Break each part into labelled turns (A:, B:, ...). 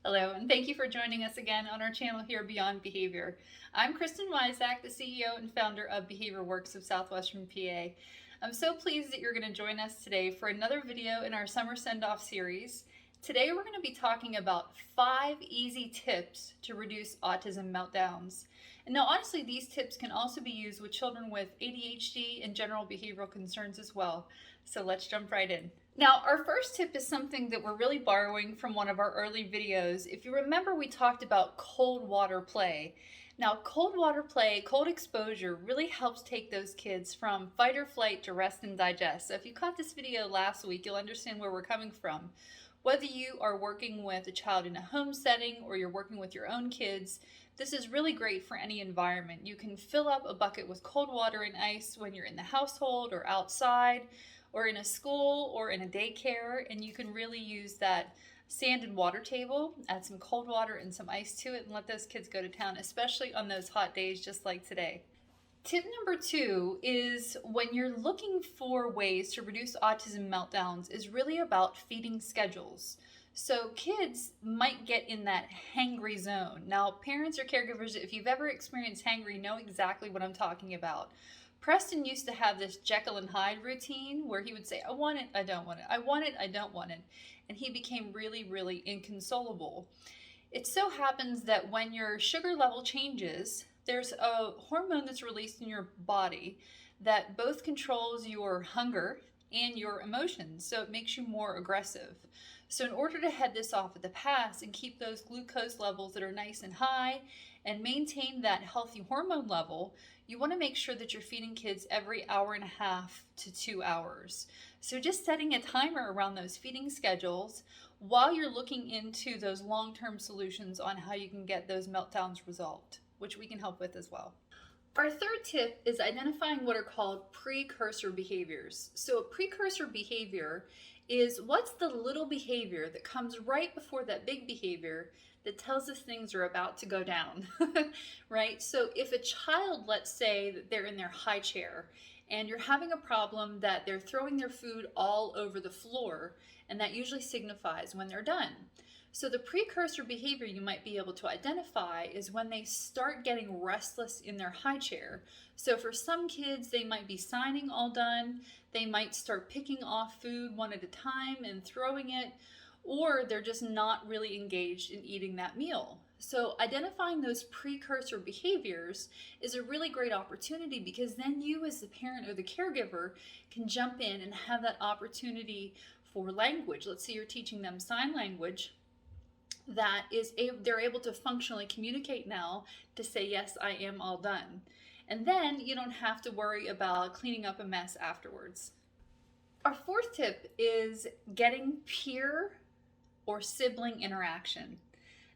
A: Hello, and thank you for joining us again on our channel here, Beyond Behavior. I'm Kristan Weisdack, the CEO and founder of BehaviorWorx of Southwestern PA. I'm so pleased that you're going to join us today for another video in our Summer Send-Off series. Today we're going to be talking about 5 easy tips to reduce autism meltdowns. And now honestly, these tips can also be used with children with ADHD and general behavioral concerns as well. So let's jump right in. Now, our first tip is something that we're really borrowing from one of our early videos. If you remember, we talked about cold water play. Now, cold water play, cold exposure really helps take those kids from fight or flight to rest and digest. So if you caught this video last week, you'll understand where we're coming from. Whether you are working with a child in a home setting or you're working with your own kids, this is really great for any environment. You can fill up a bucket with cold water and ice when you're in the household or outside, or in a school or in a daycare, and you can really use that sand and water table, add some cold water and some ice to it, and let those kids go to town, especially on those hot days just like today. Tip number 2 is when you're looking for ways to reduce autism meltdowns is really about feeding schedules. So kids might get in that hangry zone. Now, parents or caregivers, if you've ever experienced hangry, know exactly what I'm talking about. Preston used to have this Jekyll and Hyde routine where he would say, I want it, I don't want it, I want it, I don't want it. And he became really, really inconsolable. It so happens that when your sugar level changes, there's a hormone that's released in your body that both controls your hunger and your emotions, so it makes you more aggressive. So in order to head this off at the pass and keep those glucose levels that are nice and high and maintain that healthy hormone level, you want to make sure that you're feeding kids every hour and a half to 2 hours. So just setting a timer around those feeding schedules while you're looking into those long-term solutions on how you can get those meltdowns resolved, which we can help with as well. Our third tip is identifying what are called precursor behaviors. So a precursor behavior is what's the little behavior that comes right before that big behavior that tells us things are about to go down, right? So if a child, let's say that they're in their high chair and you're having a problem that they're throwing their food all over the floor, and that usually signifies when they're done. So the precursor behavior you might be able to identify is when they start getting restless in their high chair. So for some kids, they might be signing all done, they might start picking off food one at a time and throwing it, or they're just not really engaged in eating that meal. So identifying those precursor behaviors is a really great opportunity, because then you as the parent or the caregiver can jump in and have that opportunity for language. Let's say you're teaching them sign language. They're able to functionally communicate now to say, yes, I am all done. And then you don't have to worry about cleaning up a mess afterwards. Our fourth tip is getting peer or sibling interaction.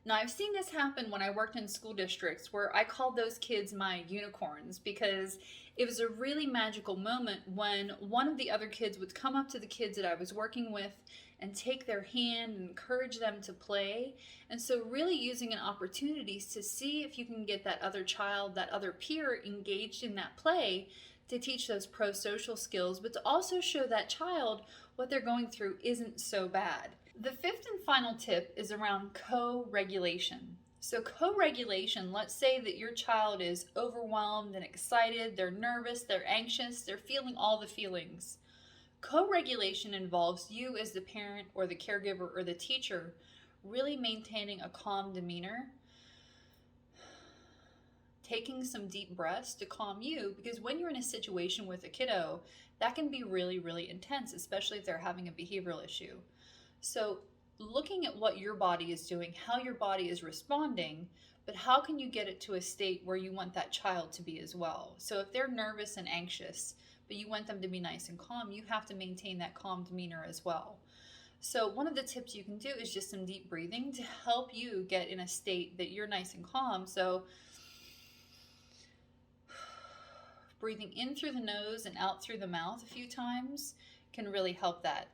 A: Now, I've seen this happen when I worked in school districts where I called those kids my unicorns, because it was a really magical moment when one of the other kids would come up to the kids that I was working with and take their hand and encourage them to play. And so really using an opportunity to see if you can get that other child, that other peer engaged in that play to teach those pro-social skills, but to also show that child what they're going through isn't so bad. The fifth and final tip is around co-regulation. So co-regulation, let's say that your child is overwhelmed and excited, they're nervous, they're anxious, they're feeling all the feelings. Co-regulation involves you as the parent or the caregiver or the teacher really maintaining a calm demeanor, taking some deep breaths to calm you, because when you're in a situation with a kiddo, that can be really, really intense, especially if they're having a behavioral issue. So looking at what your body is doing, how your body is responding, but how can you get it to a state where you want that child to be as well? So if they're nervous and anxious, but you want them to be nice and calm, you have to maintain that calm demeanor as well. So one of the tips you can do is just some deep breathing to help you get in a state that you're nice and calm. So breathing in through the nose and out through the mouth a few times can really help that.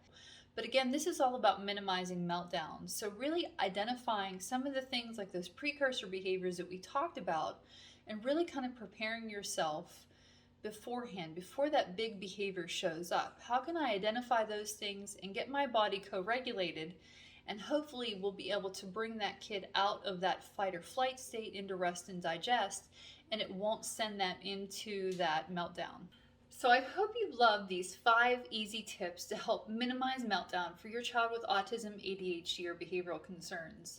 A: But again, this is all about minimizing meltdowns. So really identifying some of the things like those precursor behaviors that we talked about, and really kind of preparing yourself beforehand, before that big behavior shows up. How can I identify those things and get my body co-regulated and hopefully we'll be able to bring that kid out of that fight or flight state into rest and digest, and it won't send them into that meltdown. So I hope you love these 5 easy tips to help minimize meltdown for your child with autism, ADHD, or behavioral concerns.